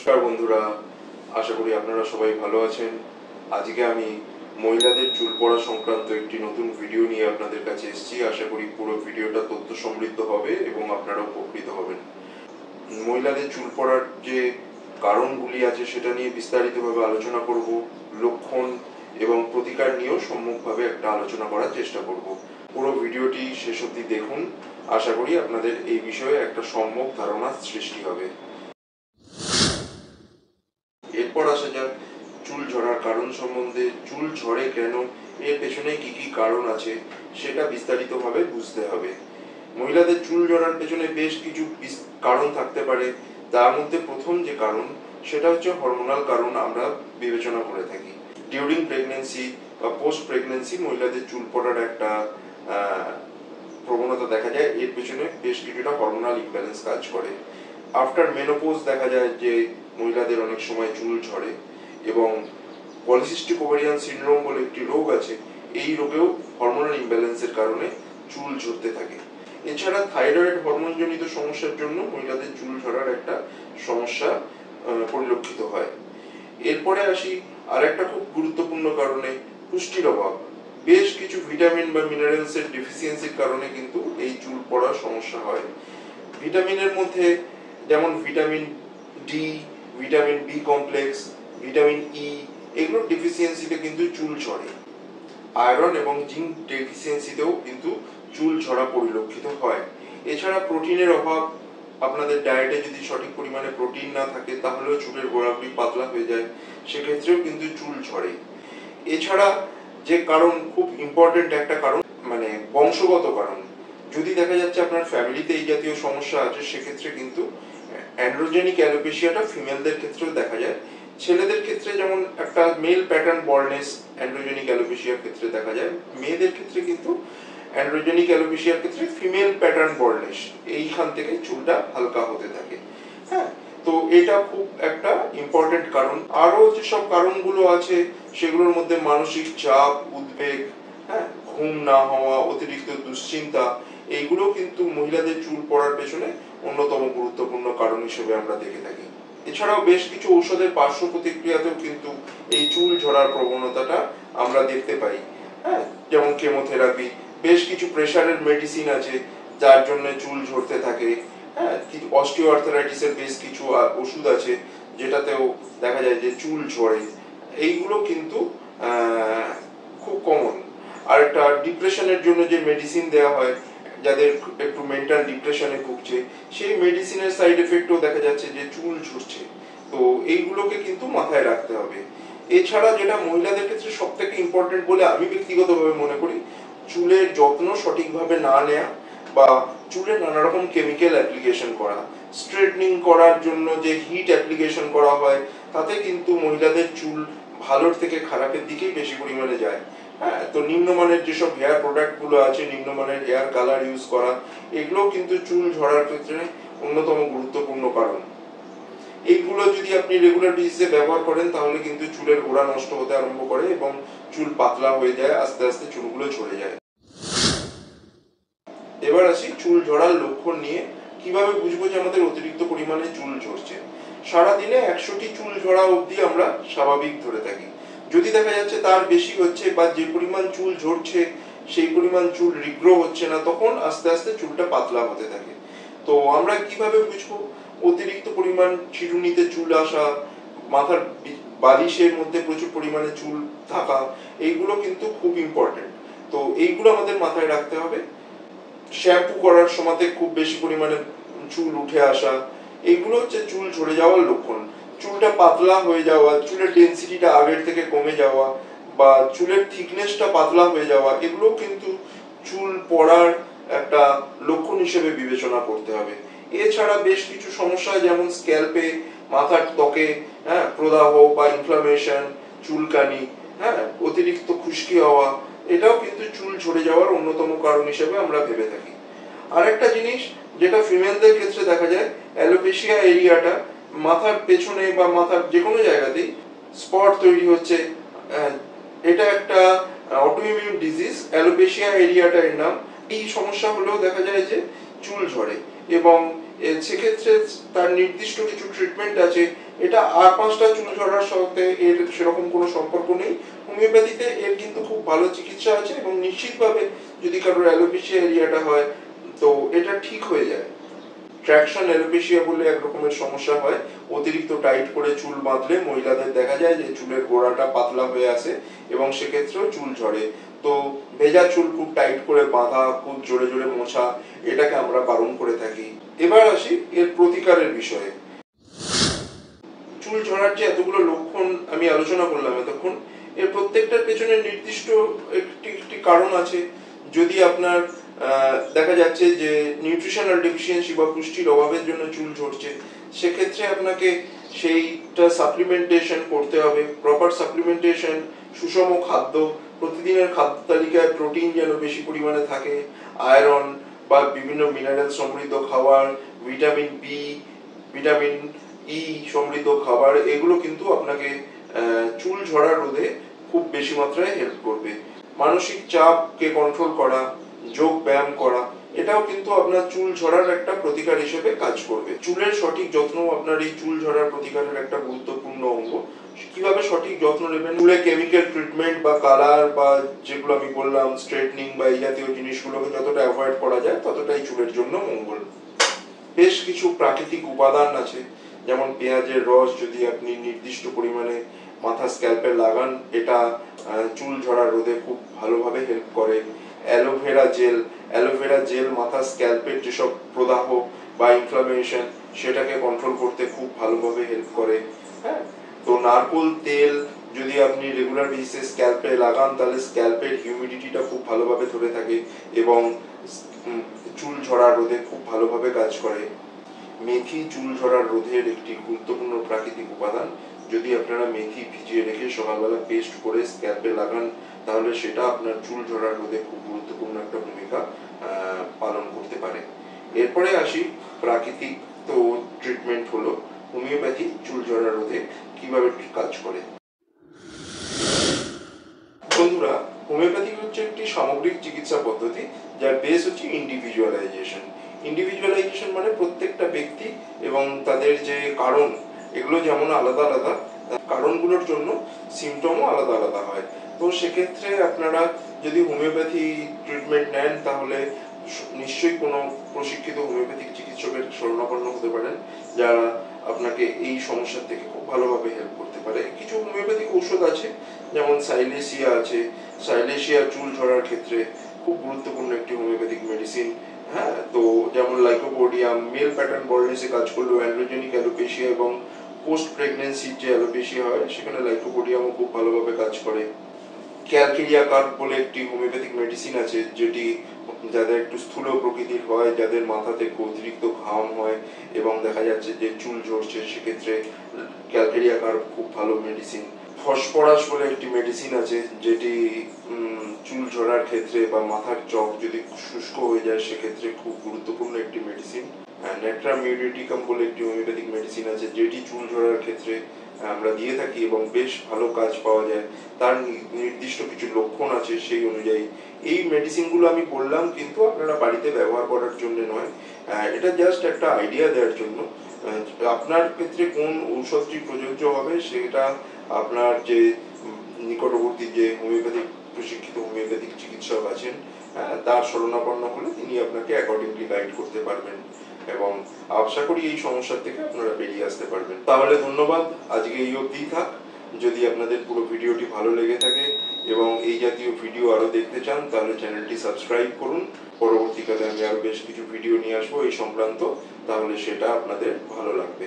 নমস্কার বন্ধুরা, আশা করি আপনারা সবাই ভালো আছেন। আজকে আমি মহিলাদের চুল পড়া সংক্রান্ত একটি নতুন ভিডিও নিয়ে আপনাদের কাছে এসেছি। আশা করি পুরো ভিডিওটা তথ্য সমৃদ্ধ হবে এবং আপনারা উপকৃত হবেন। মহিলাদের চুল পড়ার যে কারণগুলি আছে সেটা নিয়ে বিস্তারিতভাবে আলোচনা করব, লক্ষণ এবং প্রতিকার নিয়েও সম্মুখভাবে একটা আলোচনা করার চেষ্টা করব। পুরো ভিডিওটি শেষ অবধি দেখুন, আশা করি আপনাদের এই বিষয়ে একটা সম্যক ধারণা সৃষ্টি হবে। এরপর আসা যাক চুল ঝরার কারণ সম্বন্ধে। চুল ঝরে কেন, এর পেছনে কি কি কারণ আছে সেটা বিস্তারিতভাবে বুঝতে হবে। মহিলাদের চুল ঝরার পেছনে বেশ কিছু কারণ থাকতে পারে। তার মধ্যে প্রথম যে কারণ সেটা হচ্ছে হরমোনাল কারণ আমরা বিবেচনা করে থাকি। ডিউরিং প্রেগন্যান্সি বা পোস্ট প্রেগন্যান্সি মহিলাদের চুল পড়ার একটা প্রবণতা দেখা যায়। এর পেছনে বেশ কিছুটা হরমোনাল ইমব্যালেন্স কাজ করে। আফটার মেনোপজ দেখা যায় যে মহিলাদের অনেক সময় চুল ঝরে, এবং পলিসিস্টিক ওভারিয়ান সিনড্রোম বলে একটি রোগ আছে। এই রোগেও হরমোনাল ইমব্যালেন্সের কারণে চুল ঝরতে থাকে। এছাড়া থাইরয়েড হরমোনজনিত সমস্যার জন্য মহিলাদের চুল ঝরার একটা সমস্যা পরিলক্ষিত হয়। এরপরে আসি আর একটা খুব গুরুত্বপূর্ণ কারণে, পুষ্টির অভাব। বেশ কিছু ভিটামিন বা মিনারেলস এর ডেফিসিয়েন্সির কারণে কিন্তু এই চুল পড়ার সমস্যা হয়। ভিটামিনের মধ্যে যেমন vitamin D, vitamin B complex, vitamin E, এগুলোর ডেফিসিয়েন্সিতে কিন্তু চুল ঝরে। আয়রন এবং জিঙ্ক ডেফিসিয়েন্সিতেও কিন্তু চুল ঝরা পরিলক্ষিত হয়। এছাড়া প্রোটিনের অভাব, আপনাদের ডায়েটে যদি সঠিক পরিমাণে প্রোটিন না থাকে তাহলেও চুলের গোড়াগুলি পাতলা হয়ে যায়, সেক্ষেত্রেও কিন্তু চুল ঝরে। এছাড়া যে কারণ, খুব ইম্পর্টেন্ট একটা কারণ, মানে বংশগত কারণ। যদি দেখা যাচ্ছে আপনার ফ্যামিলিতে এই জাতীয় সমস্যা আছে, সেক্ষেত্রে কিন্তু অ্যান্ড্রোজেনিক অ্যালোপেশিয়াটা ফিমেলদের ক্ষেত্রেও দেখা যায়। ছেলেদের ক্ষেত্রে যেমন একটা মেল প্যাটার্ন বলনেস অ্যান্ড্রোজেনিক অ্যালোপেশিয়ার ক্ষেত্রে দেখা যায়, মেয়েদের ক্ষেত্রে কিন্তু অ্যান্ড্রোজেনিক অ্যালোপেশিয়ার ক্ষেত্রে ফিমেল প্যাটার্ন বলনেস, এইখান থেকে চুলটা হালকা হতে থাকে। হ্যাঁ, তো এটা খুব একটা ইম্পর্টেন্ট কারণ। আরো যেসব কারণগুলো আছে সেগুলোর মধ্যে মানসিক চাপ, উদ্বেগ, হ্যাঁ, ঘুম না হওয়া, অতিরিক্ত দুশ্চিন্তা, এইগুলো কিন্তু মহিলাদের চুল পড়ার পেছনে অন্যতম গুরুত্বপূর্ণ কারণ হিসেবে আমরা দেখে থাকি। এছাড়াও বেশ কিছু ঔষধের পার্শ্ব প্রতিক্রিয়াতেও কিন্তু এই চুল ঝরার প্রবণতাটা আমরা দেখতে পাই। হ্যাঁ, যেমন কেমোথেরাপি, বেশ কিছু প্রেশারের মেডিসিন আছে যার জন্য চুল ঝরতে থাকে। হ্যাঁ, অস্টিওআর্থারাইটিসের বেশ কিছু ওষুধ আছে যেটাতেও দেখা যায় যে চুল ঝরে। এইগুলো কিন্তু খুব কমন। আর একটা ডিপ্রেশনের জন্য যে মেডিসিন দেওয়া হয়, যাদের একটু মেন্টাল ডিপ্রেশনে ভুগছে, সেই মেডিসিনের সাইড এফেক্টও দেখা যাচ্ছে যে চুল ঝরছে। তো এইগুলোকে কিন্তু মাথায় রাখতে হবে। এছাড়া যেটা মহিলাদের ক্ষেত্রে সব থেকে ইম্পর্টেন্ট বলে আমি ব্যক্তিগতভাবে মনে করি, চুলের যত্ন সঠিকভাবে না নেওয়া বা চুলে নানা রকম কেমিক্যাল অ্যাপ্লিকেশন করা। স্ট্রেটনিং করার জন্য যে হিট অ্যাপ্লিকেশন করা হয়, তাতে কিন্তু মহিলাদের চুল ভালোর থেকে খারাপের দিকেই বেশি পরিমাণে যায়। হ্যাঁ, তো নিম্নমানের যেসব হেয়ার প্রোডাক্টগুলো আছে, নিম্নমানের হেয়ার কালার ইউজ করা, এগুলো কিন্তু চুল ঝরার ক্ষেত্রে অন্যতম গুরুত্বপূর্ণ কারণ। এইগুলো যদি আপনি রেগুলার বেসিসে ব্যবহার করেন তাহলে কিন্তু চুলের গোড়া নষ্ট হতে আরম্ভ করে এবং চুল পাতলা হয়ে যায়, আস্তে আস্তে চুলগুলো ঝরে যায়। এবার আসি চুল ঝরার লক্ষণ নিয়ে। কিভাবে বুঝবো যে আমাদের অতিরিক্ত পরিমাণে চুল ঝরছে? সারাদিনে 100টি চুল ঝরা অবধি আমরা স্বাভাবিক ধরে থাকি। যদি দেখা যাচ্ছে তার বেশি হচ্ছে বা যে পরিমাণ চুল ঝরছে সেই পরিমাণ চুল রিগ্রো হচ্ছে না, তখন আস্তে আস্তে চুলটা পাতলা হতে থাকে। তো আমরা কিভাবে বুঝবো? অতিরিক্ত পরিমাণ চিরুনিতে চুল আসা, মাথার বালিশের মধ্যে প্রচুর পরিমাণে চুল থাকা, এইগুলো কিন্তু খুব ইম্পর্টেন্ট। তো এইগুলো আমাদের মাথায় রাখতে হবে। শ্যাম্পু করার সময়তে খুব বেশি পরিমাণে চুল উঠে আসা, এইগুলো হচ্ছে চুল ঝরে যাওয়ার লক্ষণ। চুলটা পাতলা হয়ে যাওয়া, চুলের ডেন্সিটিটা আগের থেকে কমে যাওয়া বা চুলের থিকনেসটা পাতলা হয়ে যাওয়া, এগুলো কিন্তু চুল পড়ার একটা লক্ষণ হিসেবে বিবেচনা করতে হবে। এছাড়া বেশ কিছু সমস্যা, যেমন স্ক্যাল্পে, মাথার ত্বকে, হ্যাঁ, প্রদাহ বা ইনফ্লামেশন, চুলকানি, হ্যাঁ, অতিরিক্ত খুশকি হওয়া, এটাও কিন্তু চুল ঝরে যাওয়ার অন্যতম কারণ হিসেবে আমরা ভেবে থাকি। আরেকটা জিনিস যেটা ফিমেলদের ক্ষেত্রে দেখা যায়, অ্যালোপেশিয়া এরিয়াটা, মাথার পেছনে বা মাথার যে কোনো জায়গাতেই স্পট তৈরি হচ্ছে। এটা একটা অটোইমিউন ডিজিজ, অ্যালোপেশিয়া এরিয়াটা এর নাম। এই সমস্যা হলেও দেখা যায় যে চুল ঝরে, এবং সেক্ষেত্রে তার নির্দিষ্ট কিছু ট্রিটমেন্ট আছে, এটা আর 5টা চুল ঝরার সাথে এর সেরকম কোনো সম্পর্ক নেই। হোমিওপ্যাথিতে এর কিন্তু খুব ভালো চিকিৎসা আছে এবং নিশ্চিতভাবে যদি কারোর অ্যালোপেশিয়া এরিয়াটা হয় তো এটা ঠিক হয়ে যায়। ট্র্যাকশন অ্যালোপেশিয়া বলে এক রকমের সমস্যা হয়, অতিরিক্ত টাইট করে চুল বাঁধলে মহিলাদের দেখা যায় যে চুলের গোড়াটা পাতলা হয়ে আসে এবং সেক্ষেত্রেও চুল ঝরে। তো ভেজা চুল খুব টাইট করে বাঁধা, খুব জোরে জোরে মোছা, এটাকে আমরা বারণ করে থাকি। এবার আসি এর প্রতিকারের বিষয়ে। চুল ঝরার যে এতগুলো লক্ষণ আমি আলোচনা করলাম এতক্ষণ, এর প্রত্যেকটার পেছনে নির্দিষ্ট একটি কারণ আছে। যদি আপনার দেখা যাচ্ছে যে নিউট্রিশনাল ডেফিসিয়েন্সি বা পুষ্টির অভাবের জন্য চুল ঝরছে, সেক্ষেত্রে আপনাকে সেইটা সাপ্লিমেন্টেশন করতে হবে। প্রপার সাপ্লিমেন্টেশন, সুষম খাদ্য, প্রতিদিনের খাদ্য তালিকায় প্রোটিন যেন বেশি পরিমাণে থাকে, আয়রন বা বিভিন্ন মিনারেল সমৃদ্ধ খাবার, ভিটামিন বি, ভিটামিন ই সমৃদ্ধ খাবার, এগুলো কিন্তু আপনাকে চুল ঝরা রোধে খুব বেশি মাত্রায় হেল্প করবে। মানসিক চাপকে কন্ট্রোল করা, যোগ ব্যায়াম করা, এটাও কিন্তু আপনার চুল ঝরার একটা প্রতিকার হিসেবে কাজ করবে। চুলের সঠিক যত্ন আপনার এই চুল ঝরার প্রতিকারের একটা গুরুত্বপূর্ণ অঙ্গ। কিভাবে সঠিক যত্ন নেবেন? চুলে কেমিক্যাল ট্রিটমেন্ট বা কালার বা যেগুলো আমি বললাম স্ট্রেটনিং বা এই জাতীয় জিনিসগুলোকে যতটা অ্যাভয়েড করা যায় ততটাই চুলের জন্য মঙ্গল। বেশ কিছু প্রাকৃতিক উপাদান আছে, যেমন পেঁয়াজের রস যদি আপনি নির্দিষ্ট পরিমাণে মাথা স্ক্যাল্পে লাগান, এটা চুল ঝরা রোধে খুব ভালোভাবে হেল্প করে। অ্যালোভেরা জেল মাথা স্ক্যাল্পের যেসব প্রদাহ বা ইনফ্লামেশন, সেটাকে কন্ট্রোল করতে খুব ভালোভাবে হেল্প করে। হ্যাঁ, তো নারকোল তেল যদি আপনি রেগুলার বেসিসে স্ক্যাল্পে লাগান তাহলে স্ক্যাল্পের হিউমিডিটিটা খুব ভালোভাবে ধরে থাকে এবং চুল ঝরা রোধে খুব ভালোভাবে কাজ করে। মেথি চুল ঝরার রোধের একটি গুরুত্বপূর্ণ প্রাকৃতিক উপাদান। যদি আপনারা মেথি ভিজিয়ে রেখে সকালবেলা পেস্ট করে স্ক্যাল্পে লাগান তাহলে সেটা আপনার চুল ঝরার রোধে খুব গুরুত্বপূর্ণ একটা ভূমিকা পালন করতে পারে। এরপরে আসি প্রাকৃতিক তো ট্রিটমেন্ট হলো, হোমিওপ্যাথি চুল ঝরা রোধে কিভাবে কাজ করে। বন্ধুরা, হোমিওপ্যাথি হচ্ছে একটি সামগ্রিক চিকিৎসা পদ্ধতি যার বেস হচ্ছে ইন্ডিভিজুয়ালাইজেশন। ইন্ডিভিজুয়ালাইজেশন মানে প্রত্যেকটা ব্যক্তি এবং তাদের যে কারণ, এগুলো যেমন আলাদা আলাদা, কারণগুলোর জন্য সিমটমও আলাদা আলাদা হয়। তো সেক্ষেত্রে আপনারা যদি হোমিওপ্যাথি ট্রিটমেন্ট নেন তাহলে নিশ্চয়ই কোনো প্রশিক্ষিত হোমিওপ্যাথিক চিকিৎসকের শরণাপন্ন হতে পারেন, যারা আপনাকে এই সমস্যা থেকে খুব ভালোভাবে হেল্প করতে পারে। কিছু হোমিওপ্যাথিক ঔষধ আছে, যেমন সাইলেসিয়া আছে। সাইলেসিয়া চুল ঝরার ক্ষেত্রে খুব গুরুত্বপূর্ণ একটি হোমিওপ্যাথিক মেডিসিন। হ্যাঁ, তো যেমন লাইকোপোডিয়াম মেল প্যাটার্ন বলনেসে কাজ করলেও অ্যান্ড্রোজেনিক অ্যালোপেশিয়া এবং পোস্ট প্রেগনেন্সির যে অ্যালোপেশিয়া হয় সেখানে লাইকোপোডিয়ামও খুব ভালোভাবে কাজ করে। ক্যালকেরিয়া কার্ভ বলে একটি হোমিওপ্যাথিক মেডিসিন আছে, যেটি যাদের একটু স্থূল প্রকৃতির হয়, যাদের মাথাতে অতিরিক্ত ঘাম হয় এবং দেখা যাচ্ছে যে চুল ঝরছে, সেক্ষেত্রে ক্যালকেরিয়া কার্ভ খুব ভালো মেডিসিন। ফসফরাস বলে একটি মেডিসিন আছে যেটি চুল ঝরার ক্ষেত্রে বা মাথার চক যদি শুষ্ক হয়ে যায় সেক্ষেত্রে খুব গুরুত্বপূর্ণ একটি মেডিসিন। নেট্রা মিউরিটিকাম বলে একটি হোমিওপ্যাথিক মেডিসিন আছে যেটি চুল ঝরার ক্ষেত্রে আমরা দিয়ে থাকি এবং বেশ ভালো কাজ পাওয়া যায়। তার নির্দিষ্ট কিছু লক্ষণ আছে সেই অনুযায়ী। এই মেডিসিনগুলো আমি বললাম কিন্তু আপনারা বাড়িতে ব্যবহার করার জন্য নয়, এটা জাস্ট একটা আইডিয়া দেওয়ার জন্য। আপনার ক্ষেত্রে কোন ঔষধটি প্রযোজ্য হবে সেটা আপনার যে নিকটবর্তী যে হোমিওপ্যাথিক প্রশিক্ষিত হোমিওপ্যাথিক চিকিৎসক আছেন তার শরণাপন্ন হলে তিনি আপনাকে অ্যাকর্ডিংলি গাইড করতে পারবেন এবং আশা করি এই সমস্যা থেকে আপনারা বেরিয়ে আসতে পারবেন। তাহলে ধন্যবাদ, আজকে এই অবধিই থাক। যদি আপনাদের পুরো ভিডিওটি ভালো লেগে থাকে এবং এই জাতীয় ভিডিও আরো দেখতে চান তাহলে চ্যানেলটি সাবস্ক্রাইব করুন। পরবর্তীকালে আমি আরো বেশ কিছু ভিডিও নিয়ে আসবো এই সংক্রান্ত, তাহলে সেটা আপনাদের ভালো লাগবে।